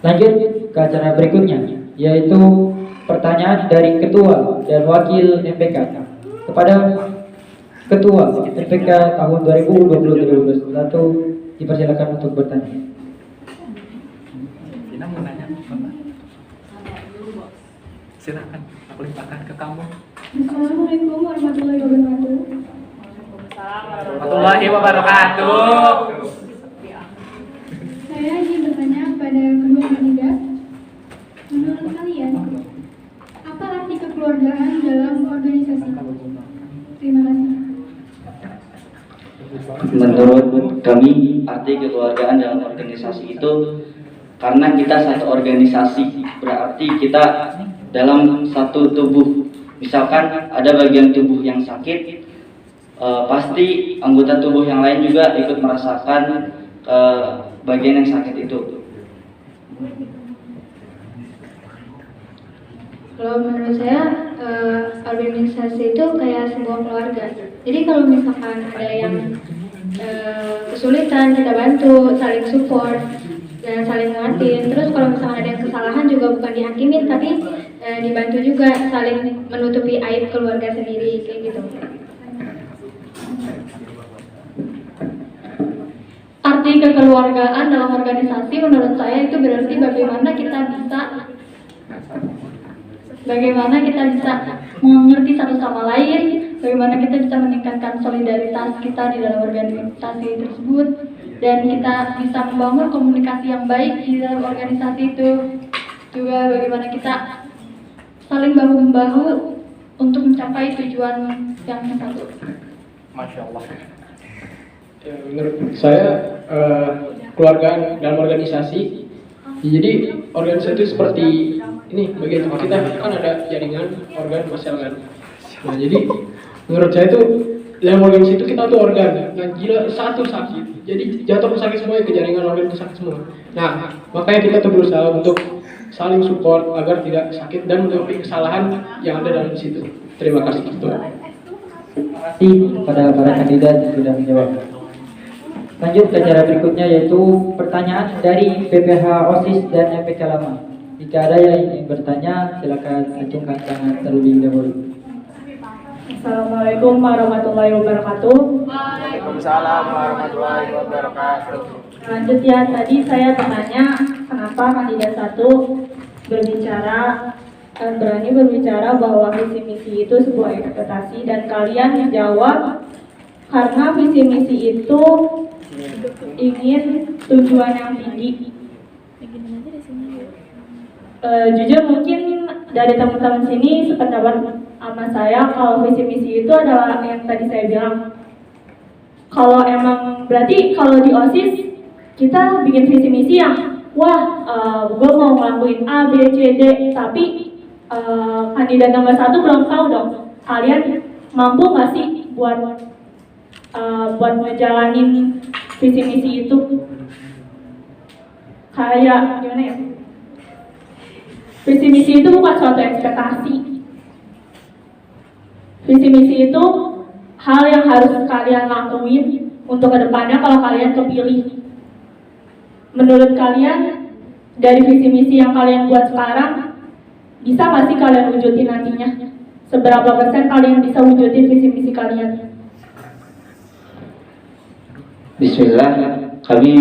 Lanjut ke acara berikutnya, yaitu pertanyaan dari Ketua dan Wakil MPK kepada Ketua MPK tahun 2020-2021. Dipersilakan untuk bertanya. Ina mau nanya apa? Silakan, aku limpahkan ke kamu. Assalamualaikum warahmatullahi wabarakatuh. Warahmatullahi wabarakatuh. Saya ingin bertanya pada kedua kandidat. Menurut kalian, apa arti kekeluargaan dalam organisasi? Terima kasih. Menurut kami, arti kekeluargaan dalam organisasi itu karena kita satu organisasi, berarti kita dalam satu tubuh. Misalkan ada bagian tubuh yang sakit, pasti anggota tubuh yang lain juga ikut merasakan bagian yang sakit itu. Kalau menurut saya, organisasi itu kayak sebuah keluarga. Jadi kalau misalkan ada yang kesulitan, kita bantu, saling support, dan saling nguatin. Terus kalau misalkan ada yang kesalahan juga bukan dihakimin, tapi dibantu juga, saling menutupi aib keluarga sendiri, kayak gitu. Arti kekeluargaan dalam organisasi menurut saya itu berarti bagaimana kita bisa mengerti satu sama lain, bagaimana kita bisa meningkatkan solidaritas kita di dalam organisasi tersebut, dan kita bisa membangun komunikasi yang baik di dalam organisasi itu. Juga bagaimana kita saling bahu-membahu untuk mencapai tujuan yang satu. Masya Allah. Ya, menurut saya keluarga dalam organisasi, jadi organisasi itu seperti ini, bagian tubuh kita kan ada jaringan, organ, sel kan. Nah jadi menurut saya itu dalam organisasi itu kita tuh organ, nah gila satu sakit, jadi jatuh sakit semua ke jaringan organ itu sakit semua. Nah makanya kita tuh berusaha untuk saling support agar tidak sakit dan menutupi kesalahan yang ada dalam situ. Terima kasih. Terima kasih kepada para kandidat yang sudah menjawab. Lanjut ke acara berikutnya, yaitu pertanyaan dari PPH OSIS dan MPK lama. Jika ada yang ingin bertanya, silakan acungkan tangan terlebih dahulu. Assalamualaikum warahmatullahi wabarakatuh. Waalaikumsalam warahmatullahi wabarakatuh. Lanjut ya, tadi saya bertanya kenapa kandidat 1 berani berbicara bahwa visi misi itu sebuah ekspektasi, dan kalian menjawab karena visi misi itu ingin tujuan yang tinggi. Jujur mungkin dari teman-teman sini sependapat sama saya kalau visi misi itu adalah yang tadi saya bilang. Kalau emang berarti kalau di OSIS kita bikin visi misi yang gue mau ngelakuin A, B, C, D, tapi kandidat nomor 1 belum tahu dong kalian mampu nggak sih buat ngejalanin visi misi itu. Kayak gimana ya? Visi misi itu bukan suatu ekspektasi. Visi misi itu hal yang harus kalian lakuin untuk kedepannya kalau kalian kepilih. Menurut kalian, dari visi misi yang kalian buat sekarang, bisa nggak sih kalian wujudin nantinya? Seberapa persen kalian bisa wujudin visi misi kalian? Bismillah, kami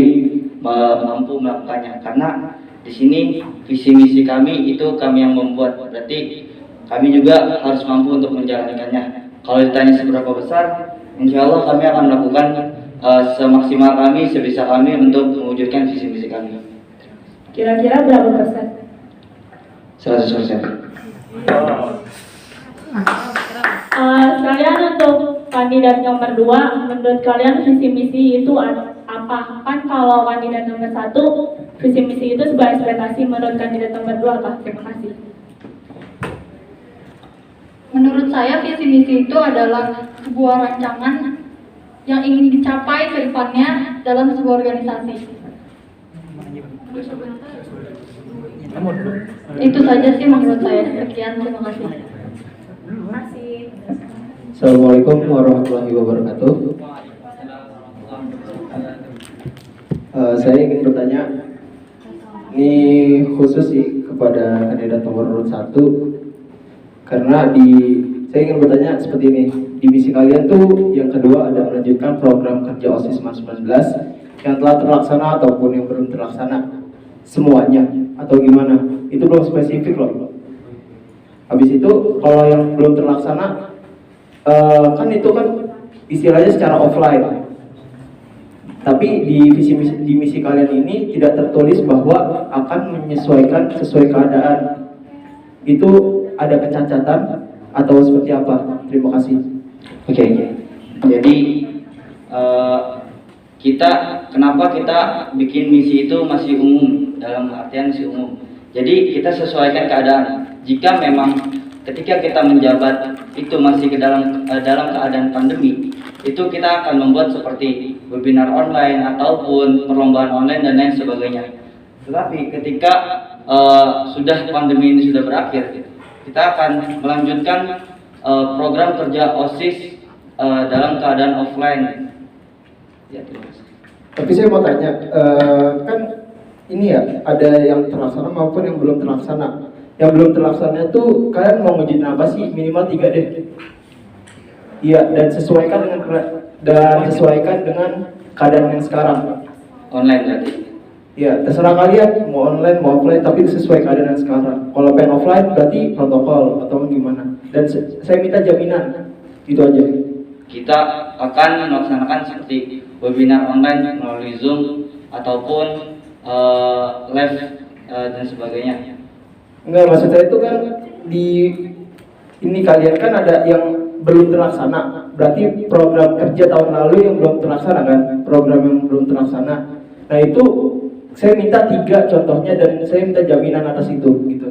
mampu melakukannya karena di sini visi misi kami itu kami yang membuat, berarti kami juga harus mampu untuk menjalankannya. Kalau ditanya seberapa besar, insya Allah kami akan melakukan semaksimal kami, sebisa kami untuk mewujudkan visi misi kami. Kira-kira berapa persen? 100%. Sekalian untuk kandidat nomor 2, menurut kalian visi misi itu apa? Kan kalau kandidat nomor 1, visi misi itu sebuah ekspektasi, menurut kandidat nomor 2 apa? Terima kasih. Menurut saya visi misi itu adalah sebuah rancangan yang ingin dicapai ke depannya dalam sebuah organisasi. Itu saja sih menurut saya. Sekian, terima kasih. Assalamualaikum warahmatullahi wabarakatuh. Saya ingin bertanya, ini khusus sih kepada kandidat nomor urut 1 karena saya ingin bertanya seperti ini. Di misi kalian tuh yang kedua ada melanjutkan program kerja OSIS MAN 19 yang telah terlaksana ataupun yang belum terlaksana semuanya atau gimana? Itu belum spesifik loh. Habis itu kalau yang belum terlaksana kan itu kan istilahnya secara offline. Tapi di misi kalian ini tidak tertulis bahwa akan menyesuaikan sesuai keadaan. Itu ada kecacatan atau seperti apa? Terima kasih. Oke. Jadi kenapa kita bikin misi itu masih umum, dalam artian masih umum. Jadi kita sesuaikan keadaan. Jika memang ketika kita menjabat itu masih dalam keadaan pandemi, itu kita akan membuat seperti webinar online ataupun perlombaan online dan lain sebagainya. Tetapi ketika sudah pandemi ini sudah berakhir, kita akan melanjutkan program kerja OSIS dalam keadaan offline. Ya, terima kasih. Tapi saya mau tanya, kan ini ya ada yang terlaksana maupun yang belum terlaksana. Yang belum terlaksana itu kalian mau ngujiin apa sih? Minimal 3 deh. Iya, dan sesuaikan dengan keadaan yang sekarang. Online berarti. Iya, terserah kalian mau online mau offline, tapi sesuai keadaan yang sekarang. Kalau pengen offline berarti protokol atau gimana? Dan saya minta jaminan, itu aja. Kita akan melaksanakan seperti webinar online melalui Zoom ataupun live dan sebagainya. Enggak, maksud saya itu kan ini kalian kan ada yang belum terlaksana. Berarti program kerja tahun lalu yang belum terlaksana kan? Program yang belum terlaksana. Nah itu saya minta 3 contohnya dan saya minta jaminan atas itu gitu.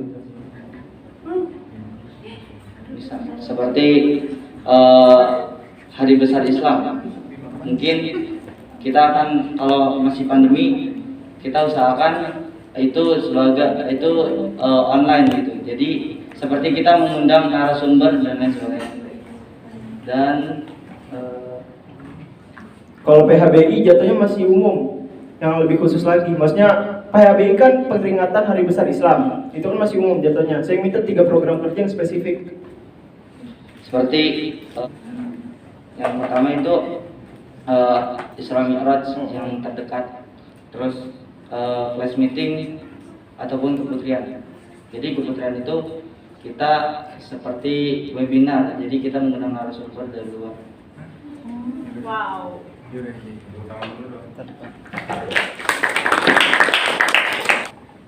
Bisa. Seperti Hari Besar Islam. Mungkin kita akan kalau masih pandemi kita usahakan itu online gitu. Jadi seperti kita mengundang narasumber dan lain sebagainya. Dan kalau PHBI jatuhnya masih umum, yang lebih khusus lagi. Maksudnya PHBI kan peringatan Hari Besar Islam, itu kan masih umum jatuhnya. Saya minta 3 program kerja yang spesifik. seperti yang pertama itu Isra Mi'raj yang terdekat, terus flash meeting ataupun keputrian. Jadi keputrian itu kita seperti webinar, jadi kita menggunakan narasumber dari luar. Wow.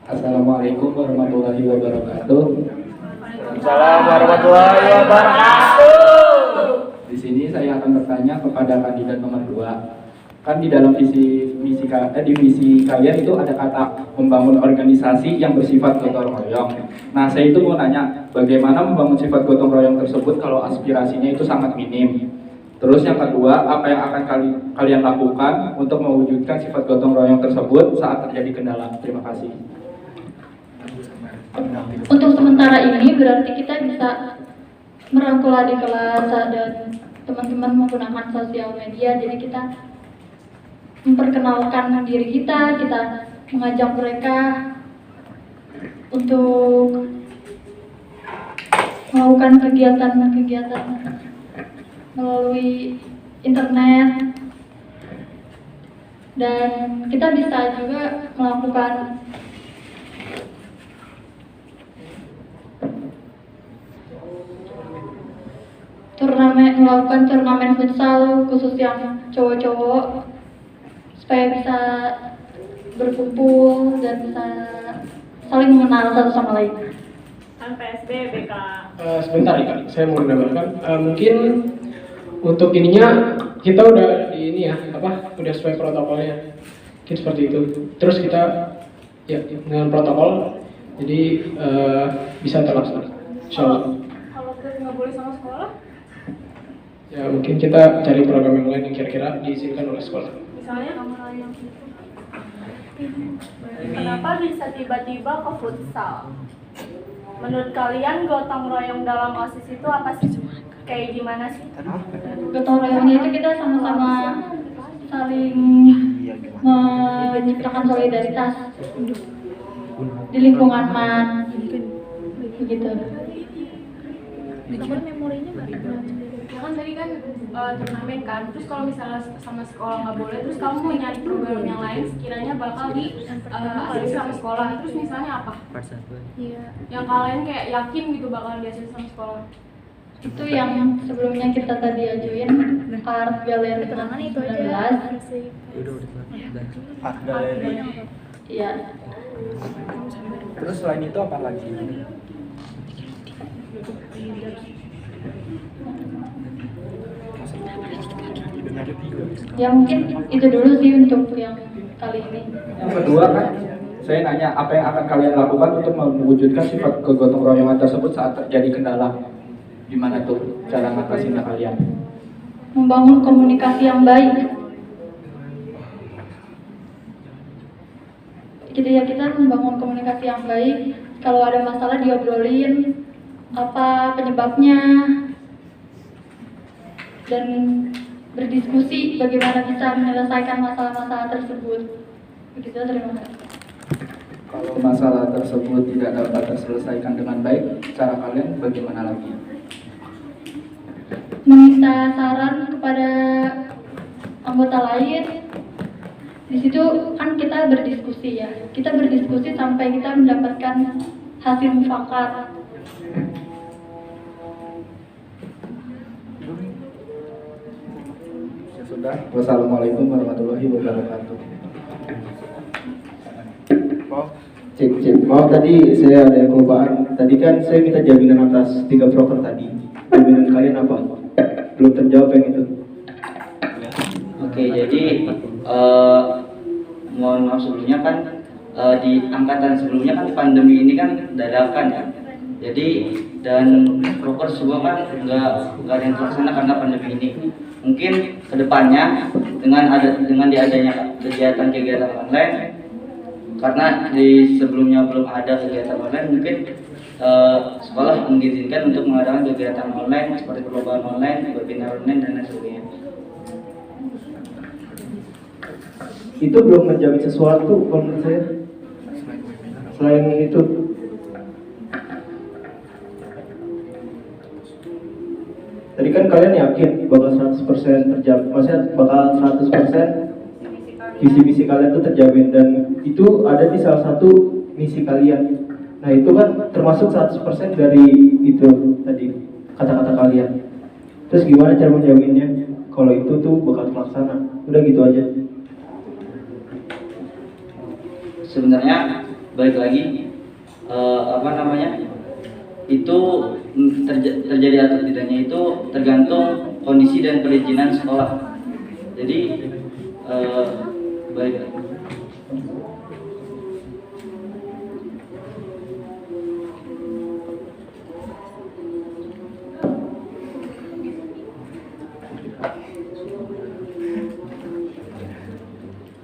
Assalamualaikum warahmatullahi wabarakatuh. Assalamualaikum warahmatullahi wabarakatuh. Di sini saya akan bertanya kepada kandidat nomor 2. Kan di dalam di misi kalian itu ada kata membangun organisasi yang bersifat gotong royong. Nah, saya itu mau nanya, bagaimana membangun sifat gotong royong tersebut kalau aspirasinya itu sangat minim? Terus yang kedua, apa yang akan kalian lakukan untuk mewujudkan sifat gotong royong tersebut saat terjadi kendala? Terima kasih. Untuk sementara ini berarti kita bisa merangkul adik kelas dan teman-teman menggunakan sosial media. Jadi kita memperkenalkan diri kita mengajak mereka untuk melakukan kegiatan-kegiatan melalui internet, dan kita bisa juga melakukan turnamen futsal khusus yang cowok-cowok supaya bisa berkumpul dan bisa saling mengenal satu sama lain. Kan PSBB, Kak. Sebentar ya, Kak. Saya mau menambahkan. Mungkin untuk ininya kita udah udah sesuai protokolnya. Mungkin seperti itu. Terus kita ya dengan protokol, jadi bisa terlaksana. Insyaallah. Kalau kita nggak boleh sama sekolah? Ya mungkin kita cari program yang lain yang kira-kira diizinkan oleh sekolah. Misalnya yang kenapa bisa tiba-tiba ke futsal? Menurut kalian gotong royong dalam OSIS itu apa sih? Kayak gimana sih? Gotong royongnya itu kita sama-sama saling menciptakan solidaritas. di lingkungan MAN begitu. Ya kan tadi kan turnamen kan, terus kalau misalnya sama sekolah nggak boleh, terus kamu mau nyari program yang lain sekiranya bakal di asisi sama sekolah, terus misalnya apa? Yang kalian kayak yakin gitu bakalan diasisi sama sekolah? Itu yang sebelumnya kita tadi ajuin, Art Galeri 19. Art galeri. Iya. Terus selain itu apa lagi? Ya mungkin itu dulu sih untuk yang kali ini. Yang kedua kan, saya nanya apa yang akan kalian lakukan untuk mewujudkan sifat kegotong royongan tersebut saat terjadi kendala? Gimana tuh cara ngatasinnya kalian? Membangun komunikasi yang baik. Gitu ya, kita membangun komunikasi yang baik. Kalau ada masalah diobrolin apa penyebabnya dan berdiskusi bagaimana bisa menyelesaikan masalah-masalah tersebut. Begitu, terima kasih. Kalau masalah tersebut tidak dapat terselesaikan dengan baik, cara kalian bagaimana lagi? Meminta saran kepada anggota lain. Di situ kan kita berdiskusi ya. Kita berdiskusi sampai kita mendapatkan hasil mufakat. Ya sudah. Wassalamualaikum warahmatullahi wabarakatuh. Cek. Maaf tadi saya ada kelupaan. Tadi kan saya minta jaminan atas 3 broker tadi. Jaminan kalian apa? Belum terjawab yang itu. Oke, jadi mohon maaf sebelumnya kan di angkatan sebelumnya kan pandemi ini kan dadakan ya. Jadi dan proker semua kan nggak ada yang terlaksana karena pandemi ini. Mungkin kedepannya dengan diadanya kegiatan-kegiatan online, karena di sebelumnya belum ada kegiatan online, mungkin sekolah mengizinkan untuk mengadakan kegiatan online seperti perlombaan online, webinar online dan lain sebagainya. Itu belum menjamin sesuatu kalau menurut saya. Selain itu, tadi kan kalian yakin bakal 100% terjamin, maksudnya bakal 100% visi-visi kalian itu terjamin, dan itu ada di salah satu misi kalian. Nah itu kan termasuk 100% dari itu tadi kata-kata kalian. Terus gimana cara menjaminnya kalau itu tuh bakal terlaksana? Udah gitu aja. Sebenarnya balik lagi itu terjadi atau tidaknya itu tergantung kondisi dan perizinan sekolah. Jadi baik.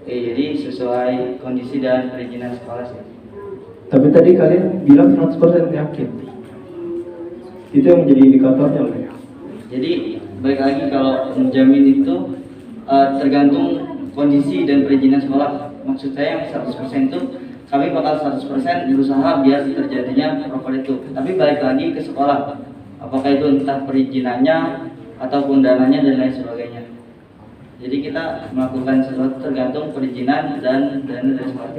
Jadi sesuai kondisi dan perizinan sekolah sih. Tapi tadi kalian bilang 100% yakin. Itu yang menjadi indikatornya loh. Jadi balik lagi kalau menjamin itu tergantung kondisi dan perizinan sekolah. Maksud saya yang 100% itu kami bakal 100% berusaha biar terjadinya proker itu. Tapi balik lagi ke sekolah. Apakah itu entah perizinannya ataupun dananya dan lain sebagainya. Jadi kita melakukan sesuatu tergantung perizinan dan dana dari sekolah.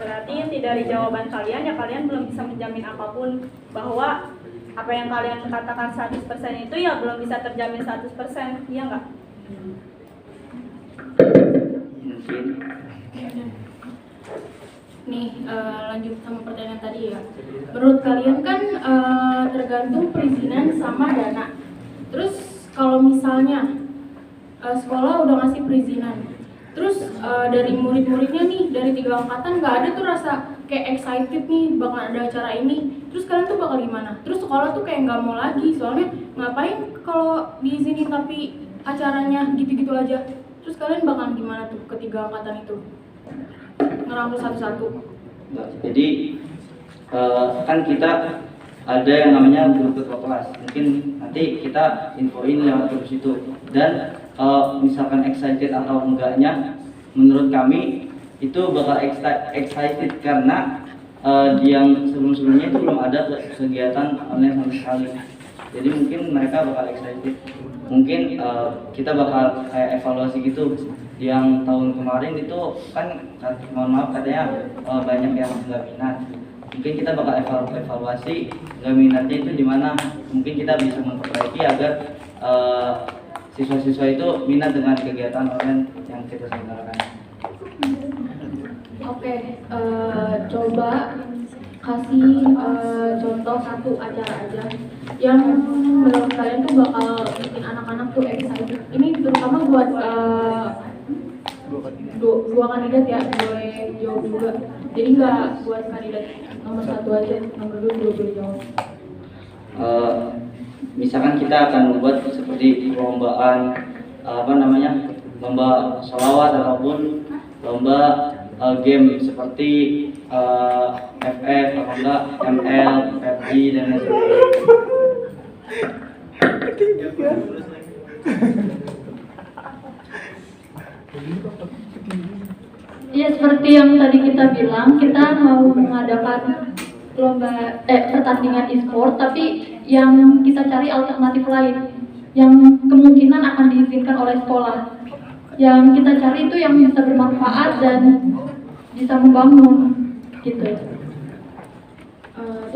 Berarti inti dari jawaban kalian ya kalian belum bisa menjamin apapun, bahwa apa yang kalian katakan 100% itu ya belum bisa terjamin 100%, iya nggak? Mungkin. Nih, lanjut sama pertanyaan tadi ya. Menurut kalian kan tergantung perizinan sama dana. Terus kalau misalnya sekolah udah ngasih perizinan, terus dari murid-muridnya nih, dari 3 angkatan nggak ada tuh rasa kayak excited nih bakal ada acara ini, terus kalian tuh bakal gimana? Terus sekolah tuh kayak nggak mau lagi, soalnya ngapain kalau diizinin tapi acaranya gitu-gitu aja. Terus kalian bakal gimana tuh ke 3 angkatan itu? Ngerangkul satu-satu. Jadi kan kita ada yang namanya grup ketua kelas. Mungkin nanti kita infoin lewat grup itu. Dan kalau misalkan excited atau enggaknya, menurut kami itu bakal excited karena yang sebelum-sebelumnya itu belum ada kegiatan online sama sekali. Jadi mungkin mereka bakal excited. Mungkin kita bakal kayak evaluasi gitu. Yang tahun kemarin itu kan mohon maaf katanya banyak yang nggak minat. Mungkin kita bakal evaluasi nggak minatnya itu di mana. Mungkin kita bisa memperbaiki agar siswa-siswa itu minat dengan kegiatan online yang kita selenggarakan. Oke, coba kasih contoh satu acara aja yang menurut kalian tuh bakal bikin anak-anak tuh excited. Ini terutama buat dua kandidat ya, boleh jawab juga. Jadi nggak buat kandidat nomor 1 aja, nomor 2 juga boleh jawab. Misalkan kita akan membuat seperti perlombaan lomba sholawat ataupun lomba game seperti FF atau enggak ML, PUBG dan lain sebagainya. Ya seperti yang tadi kita bilang, kita mau mengadakan pertandingan e-sport, tapi yang kita cari alternatif lain yang kemungkinan akan diizinkan oleh sekolah. Yang kita cari itu yang bisa bermanfaat dan bisa membangun gitu.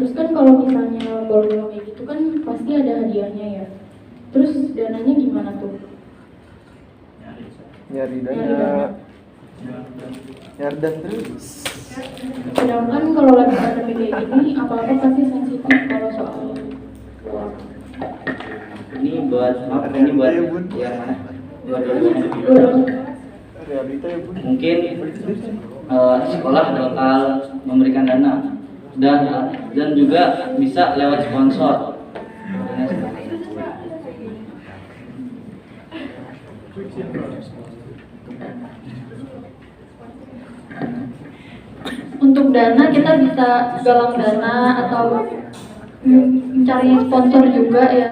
Terus kan kalau misalnya lomba kayak gitu kan pasti ada hadiahnya ya. Terus dananya gimana tuh? Nyari dan terus. Sedangkan kalau lagi pandemi kayak gini, apa-apa pasti sensitif kalau soal uang. Ini buat yang mana? Buat Realita ya bun. mungkin sekolah bakal memberikan dana dan juga bisa lewat sponsor. Untuk dana kita bisa galang dana atau mencari sponsor juga ya.